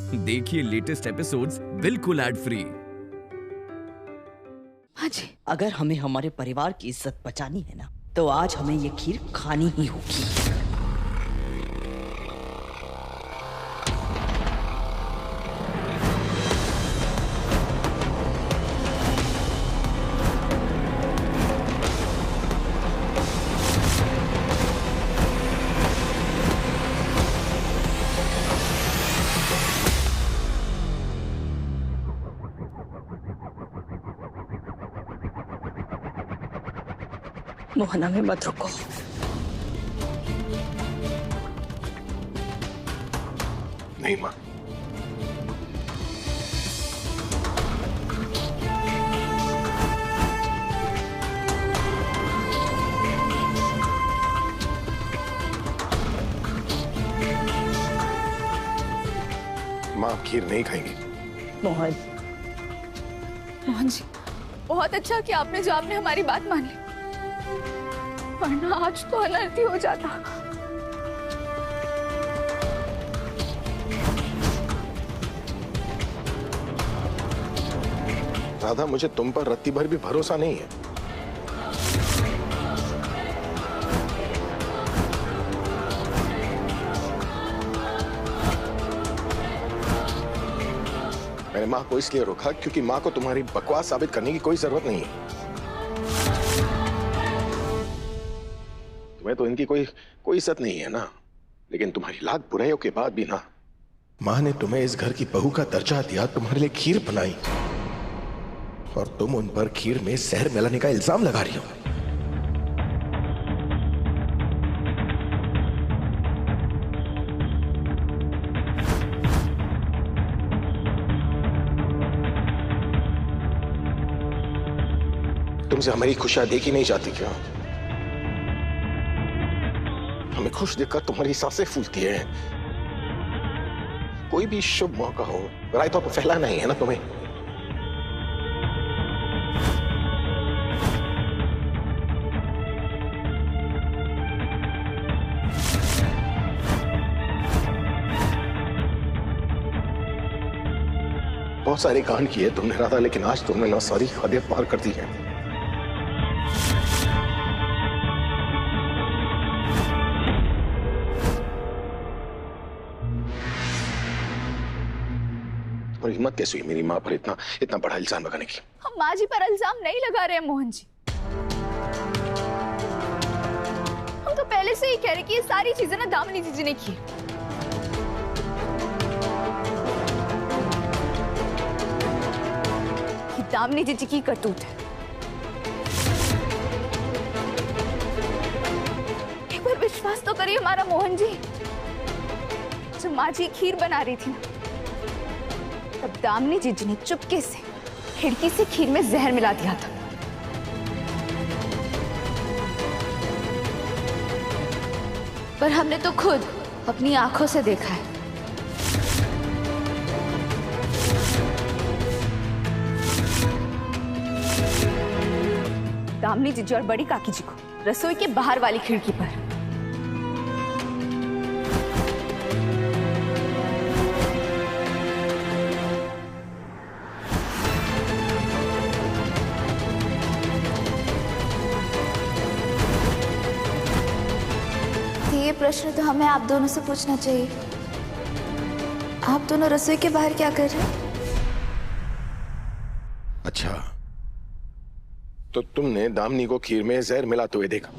देखिए latest episodes बिल्कुल ad free. हाँ जी। अगर हमें हमारे परिवार की इज्जत बचानी है ना, तो आज हमें ये खीर खानी ही होगी। मोहन, हमें मत रोको। नहीं माँ, माँ खीर नहीं खाएंगी। मोहन। मोहन जी, बहुत अच्छा कि आपने जो आपने हमारी बात मान ली, वरना आज तो अनर्थ ही हो जाता। राधा, मुझे तुम पर रत्ती भर भी भरोसा नहीं है। मैंने माँ को इसलिए रोका क्योंकि माँ को तुम्हारी बकवास साबित करने की कोई जरूरत नहीं है। तुम्हें तो इनकी कोई इज्जत नहीं है ना, लेकिन तुम्हारी लाख बुराइयों के बाद भी ना, माँ ने तुम्हें इस घर की बहू का दर्जा दिया, तुम्हारे लिए खीर बनाई, और तुम उन पर खीर में जहर मिलाने का इल्जाम लगा रही हो। तुमसे हमारी खुशियां देखी नहीं जाती क्या? हमें खुश देखकर तुम्हारी सांसें फूलती है। कोई भी शुभ मौका हो, रायता तो फैलाना ही है ना तुम्हें। बहुत सारे कांड किए तुमने राधा, लेकिन आज तुमने ना सारी हदें पार कर दी है। और हिम्मत कैसे हुई मेरी माँ पर इतना बड़ा इल्जाम लगाने की? हम माँ जी पर इल्जाम नहीं लगा रहे हैं मोहन जी, हम तो पहले से ही कह रहे कि ये सारी चीजें ना दामिनी जी ने की। ये दामिनी जी की करतूत है। एक बार विश्वास तो करिए हमारा मोहन जी, जब माँ जी खीर बना रही थी तब दामिनी जी ने चुपके से खिड़की से खीर में जहर मिला दिया था। पर हमने तो खुद अपनी आंखों से देखा है। दामिनी जी और बड़ी काकी जी को रसोई के बाहर वाली खिड़की पर ये प्रश्न तो हमें आप दोनों से पूछना चाहिए। आप दोनों रसोई के बाहर क्या कर रहे हैं? अच्छा, तो तुमने दामिनी को खीर में जहर मिलाते हुए देखा?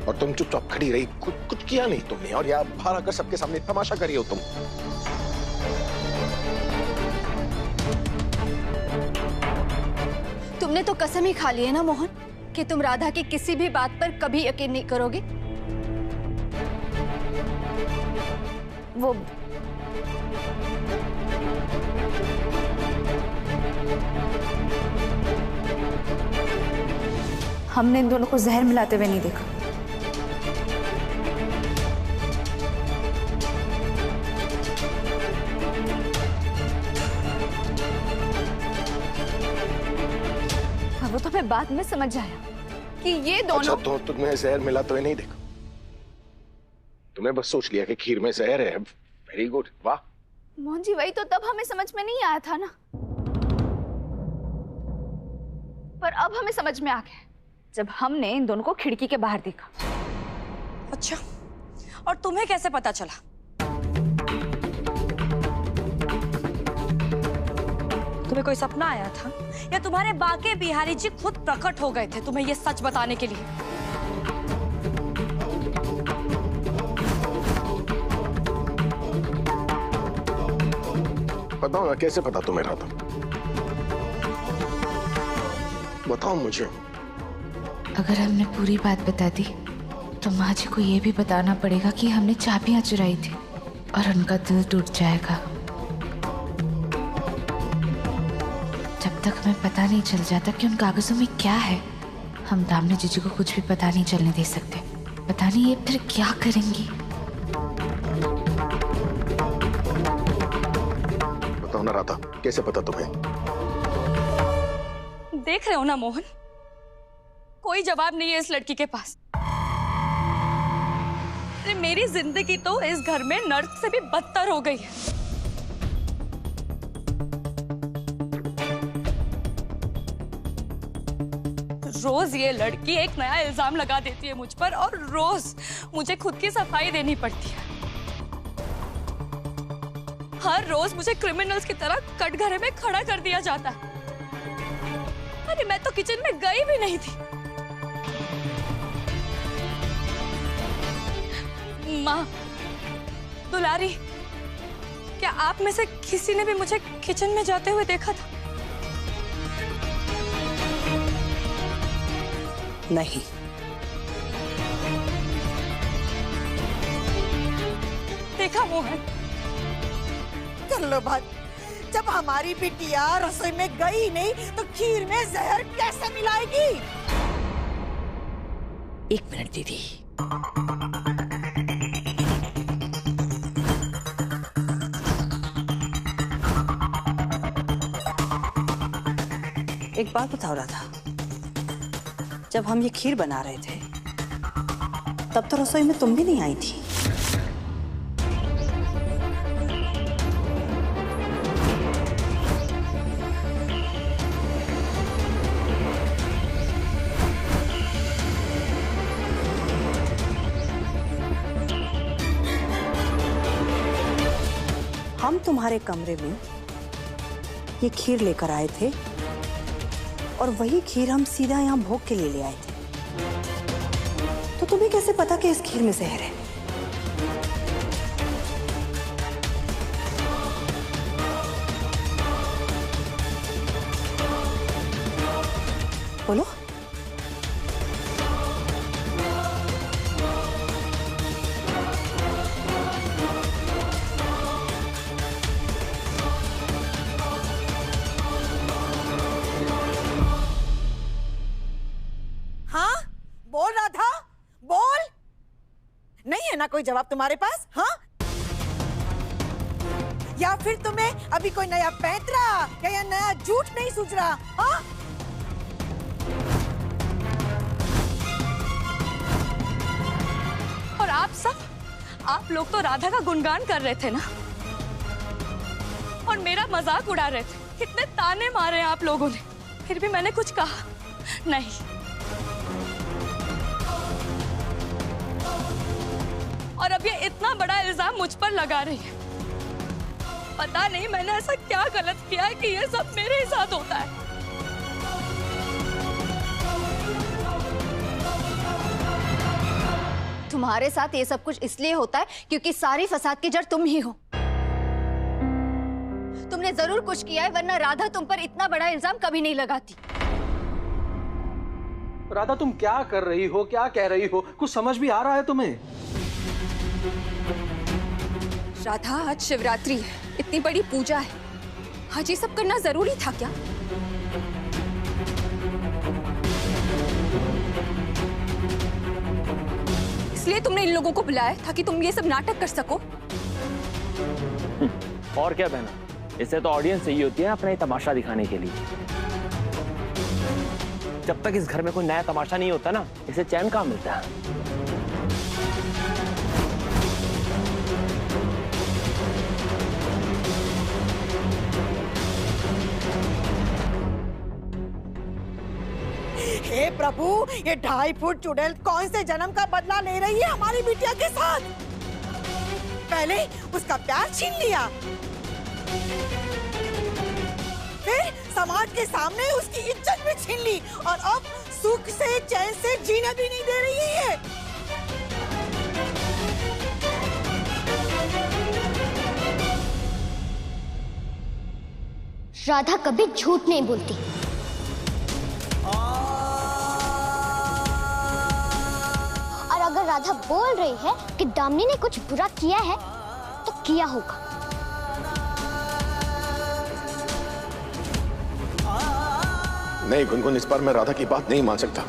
और तुम चुपचाप खड़ी रही, कुछ किया नहीं तुमने, और यहाँ बाहर आकर सबके सामने तमाशा करी हो तुम। तुमने तो कसम ही खा ली है ना मोहन कि तुम राधा की किसी भी बात पर कभी यकीन नहीं करोगे। वो हमने इन दोनों को जहर मिलाते हुए नहीं देखा। वो तो मैं बाद में समझ आया कि ये दोनों। अच्छा, तो तुमने जहर मिलाते हुए नहीं देखा? तुमने बस सोच लिया कि खीर में जहर है। वेरी गुड, वाह। मोहन जी वही तो तब हमें समझ में नहीं आया था ना, पर अब हमें समझ में आ गया जब हमने इन दोनों को खिड़की के बाहर देखा। अच्छा, और तुम्हें कैसे पता चला? तुम्हें कोई सपना आया था या तुम्हारे बाके बिहारी जी खुद प्रकट हो गए थे तुम्हें ये सच बताने के लिए? बताओ ना, कैसे पता तुम्हें राधा? बताओ मुझे। अगर हमने पूरी बात बता दी तो माँ जी को ये भी बताना पड़ेगा कि हमने चाबियां चुराई थी और उनका दिल टूट जाएगा। जब तक हमें पता नहीं चल जाता कि उन कागजों में क्या है, हम दामनी जीजू को कुछ भी पता नहीं चलने दे सकते। पता नहीं ये फिर क्या करेंगी। बताओ ना राधा, कैसे पता तुम्हें? देख रहे हो ना मोहन, कोई जवाब नहीं है इस लड़की के पास। अरे मेरी जिंदगी तो इस घर में नर्क से भी बदतर हो गई है। रोज ये लड़की एक नया इल्जाम लगा देती है मुझ पर और रोज मुझे खुद की सफाई देनी पड़ती है। हर रोज मुझे क्रिमिनल्स की तरह कटघरे में खड़ा कर दिया जाता है। अरे मैं तो किचन में गई भी नहीं थी। माँ, दुलारी, क्या आप में से किसी ने भी मुझे किचन में जाते हुए देखा था? नहीं। देखा मोहन? कर लो बात। जब हमारी बिटिया रसोई में गई नहीं तो खीर में जहर कैसे मिलाएगी? एक मिनट दीदी। एक बात बताओ राधा, जब हम ये खीर बना रहे थे तब तो रसोई में तुम भी नहीं आई थी। हम तुम्हारे कमरे में ये खीर लेकर आए थे और वही खीर हम सीधा यहाँ भोग के लिए ले आए थे। तो तुम्हें कैसे पता कि इस खीर में जहर है? बोलो। हाँ, बोल राधा, बोल। नहीं है ना कोई जवाब तुम्हारे पास? हाँ, या फिर तुम्हें अभी कोई नया पैंतरा या नया झूठ नहीं सूझ रहा? हाँ, और आप लोग तो राधा का गुणगान कर रहे थे ना, और मेरा मजाक उड़ा रहे थे। कितने ताने मारे आप लोगों ने, फिर भी मैंने कुछ कहा नहीं। और अब ये इतना बड़ा इल्जाम मुझ पर लगा रही है। पता नहीं मैंने ऐसा क्या गलत किया है कि ये सब मेरे ही साथ होता है। तुम्हारे साथ ये सब कुछ इसलिए होता है क्योंकि सारी फसाद की जड़ तुम ही हो। तुमने जरूर कुछ किया है, वरना राधा तुम पर इतना बड़ा इल्जाम कभी नहीं लगाती। राधा, तुम क्या कर रही हो, क्या कह रही हो? कुछ समझ भी आ रहा है तुम्हें? राधा, आज शिवरात्रि है, इतनी बड़ी पूजा है, आज ये सब करना जरूरी था क्या? इसलिए तुमने इन लोगों को बुलाया था कि तुम ये सब नाटक कर सको? और क्या बहना, इससे तो ऑडियंस चाहिए होती है अपना ही तमाशा दिखाने के लिए। जब तक इस घर में कोई नया तमाशा नहीं होता ना, इसे चैन कहाँ मिलता है। प्रभु, ये 2.5 फुट चुड़ैल कौन से जन्म का बदला ले रही है हमारी बिटिया के साथ? पहले उसका प्यार छीन लिया, फिर समाज के सामने उसकी इज्जत भी छीन ली, और अब सुख से चैन से जीने भी नहीं दे रही है। राधा कभी झूठ नहीं बोलती। और अगर राधा बोल रही है कि दामिनी ने कुछ बुरा किया है, तो किया होगा। नहीं गुनगुन, इस बार मैं राधा की बात नहीं मान सकता,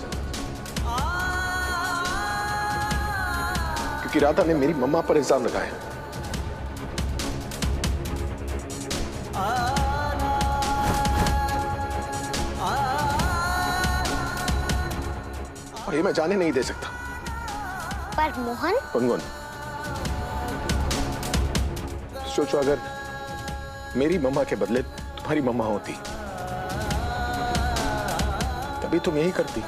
क्योंकि राधा ने मेरी मम्मा पर इल्जाम लगाया। और ये मैं जाने नहीं दे सकता। पर मोहन, गुनगुन, सोचो अगर मेरी मम्मा के बदले तुम्हारी मम्मा होती, तभी तुम यही करती।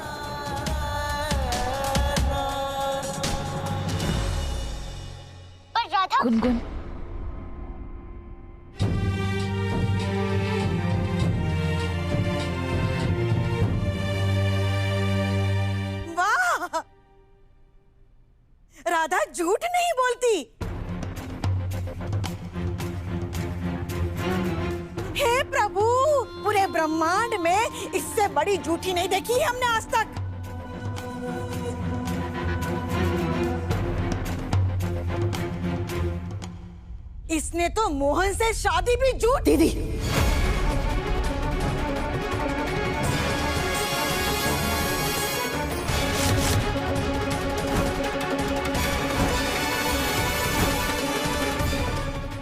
पर राधा। गुनगुन, वाह, राधा झूठ नहीं बोलती। हे प्रभु, पूरे ब्रह्मांड में इससे बड़ी झूठी नहीं देखी है हमने आज तक। इसने तो मोहन से शादी भी झूठ दी।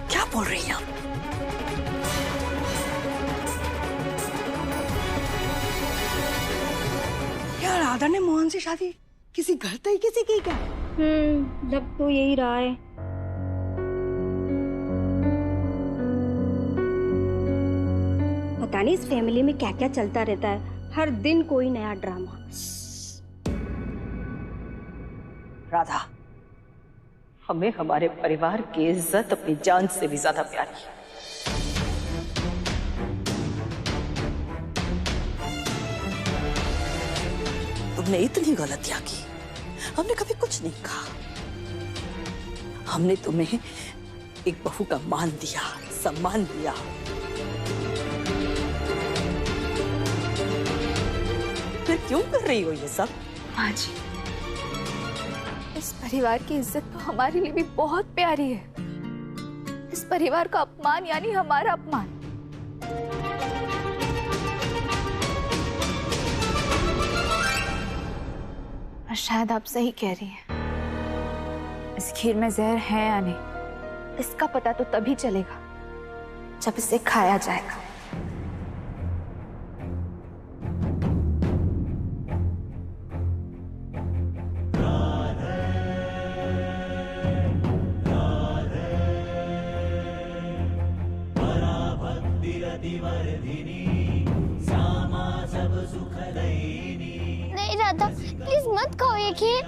क्या बोल रही हैं आप? क्या राधा ने मोहन से शादी किसी गलत तरीके से की क्या? लग तो यही रहा है। पता नहीं इस फैमिली में क्या क्या चलता रहता है, हर दिन कोई नया ड्रामा। राधा, हमें हमारे परिवार की इज्जत अपनी जान से भी ज्यादा प्यारी है। तुमने इतनी गलतियां की, हमने कभी कुछ नहीं कहा। हमने तुम्हें एक बहू का मान दिया, सम्मान दिया। फिर क्यों कर रही हो ये सब? माँ जी, इस परिवार की इज्जत तो हमारे लिए भी बहुत प्यारी है। इस परिवार का अपमान यानी हमारा अपमान। और शायद आप सही कह रही हैं। इस खीर में जहर है या नहीं, इसका पता तो तभी चलेगा जब इसे खाया जाएगा। नहीं राधा, प्लीज मत खाओ ये खीर।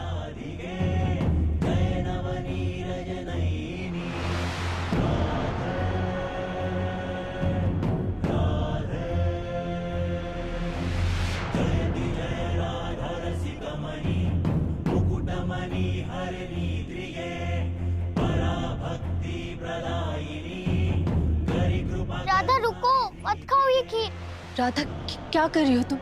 राधा रुको, मत खाओ ये खीर। राधा क्या कर रही हो तुम?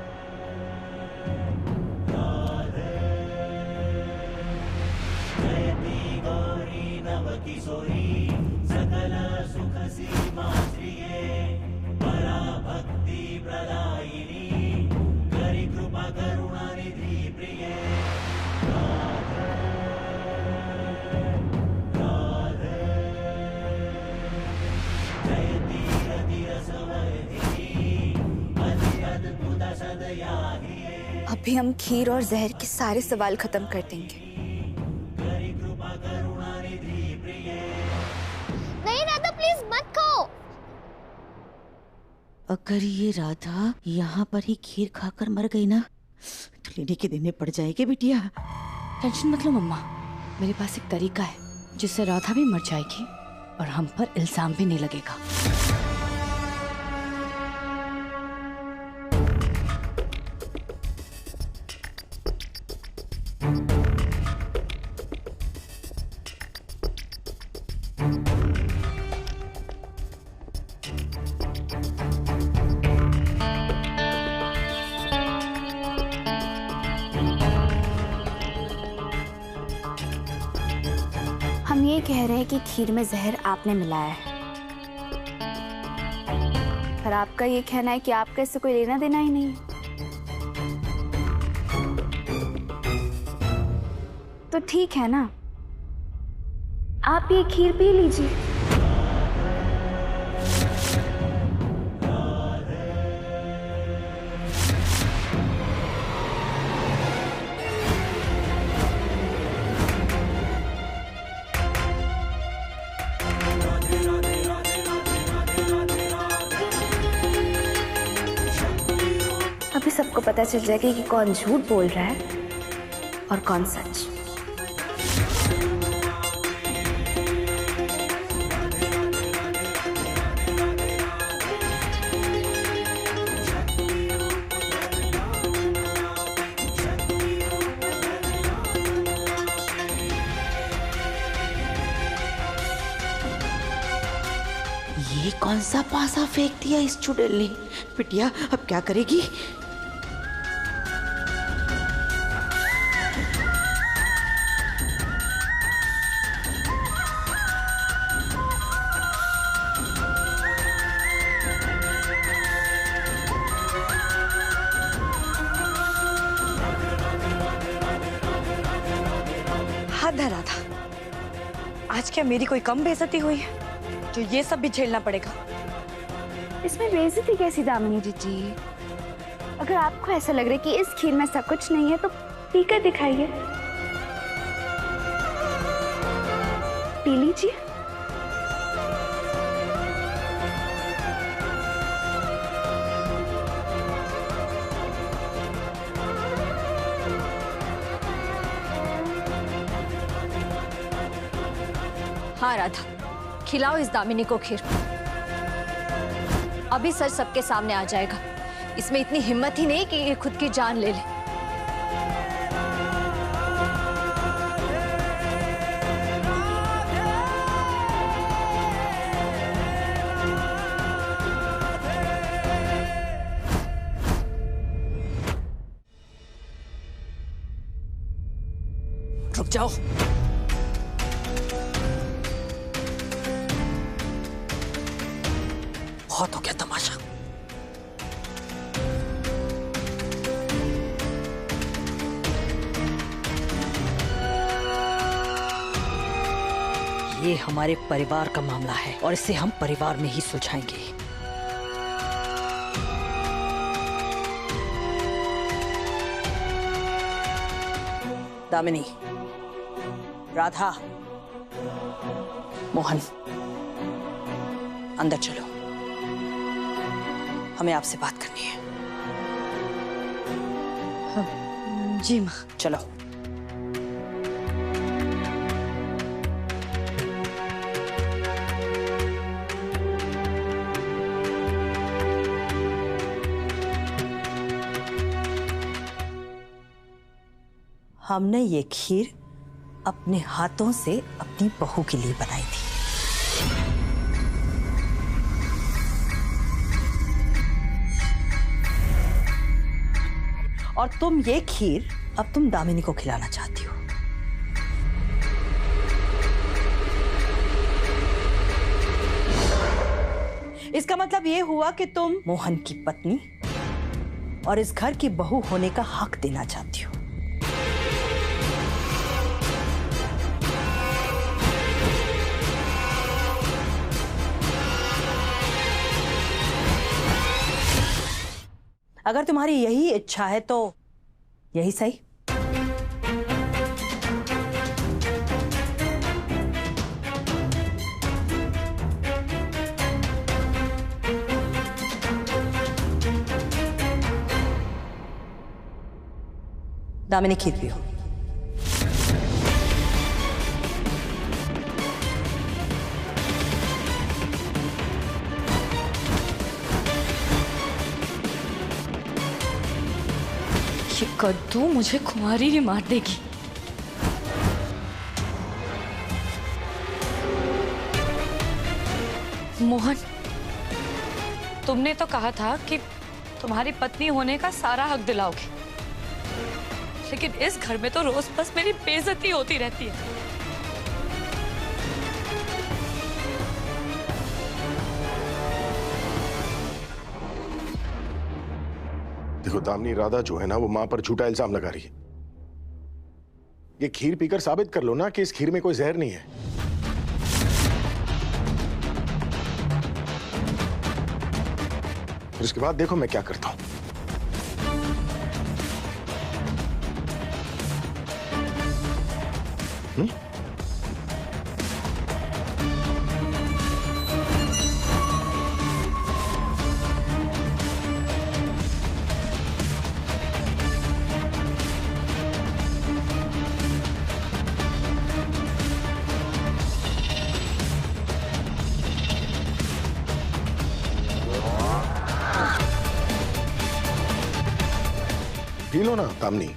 अभी हम खीर और जहर के सारे सवाल खत्म कर देंगे। नहीं राधा, प्लीज मत खाओ। अगर ये राधा यहाँ पर ही खीर खाकर मर गई ना, लेने के देने पड़ जाएंगे बिटिया। टेंशन मत लो मम्मा, मेरे पास एक तरीका है जिससे राधा भी मर जाएगी और हम पर इल्जाम भी नहीं लगेगा। हम ये कह रहे हैं कि खीर में जहर आपने मिलाया है, पर आपका ये कहना है कि आपका इससे कोई लेना देना ही नहीं। तो ठीक है ना, आप ये खीर पी लीजिए। अभी सबको पता चल जाएगा कि कौन झूठ बोल रहा है और कौन सच। ये कौन सा पासा फेंक दिया इस चुड़ैल ने? बिटिया अब क्या करेगी? हाथ धरा था। आज क्या मेरी कोई कम बेइज्जती हुई है जो ये सब भी झेलना पड़ेगा? इसमें बेइज्जती कैसी दामिनी जीजी? अगर आपको ऐसा लग रहा है कि इस खीर में सब कुछ नहीं है तो पीकर दिखाइए, पी लीजिए। हाँ राधा, खिलाओ इस दामिनी को खीर। अभी सच सबके सामने आ जाएगा। इसमें इतनी हिम्मत ही नहीं कि ये खुद की जान ले ले। रुक जाओ। बहुत हो गया तमाशा। ये हमारे परिवार का मामला है और इसे हम परिवार में ही सुलझाएंगे। दामिनी, राधा, मोहन, अंदर चलो, हमें आपसे बात करनी है। जी माँ। चलो। हमने ये खीर अपने हाथों से अपनी बहू के लिए बनाई थी। और तुम ये खीर अब तुम दामिनी को खिलाना चाहती हो। इसका मतलब ये हुआ कि तुम मोहन की पत्नी और इस घर की बहू होने का हक देना चाहती हो। अगर तुम्हारी यही इच्छा है तो यही सही। दामिनी खीर पियो। ये कद्दू मुझे कुंवारी ही मार देगी। मोहन, तुमने तो कहा था कि तुम्हारी पत्नी होने का सारा हक दिलाओगे, लेकिन इस घर में तो रोज बस मेरी बेइज्जती होती रहती है। देखो दामिनी, राधा जो है ना वो मां पर झूठा इल्जाम लगा रही है। ये खीर पीकर साबित कर लो ना कि इस खीर में कोई जहर नहीं है। फिर उसके बाद देखो मैं क्या करता हूं। पी लो ना दामिनी।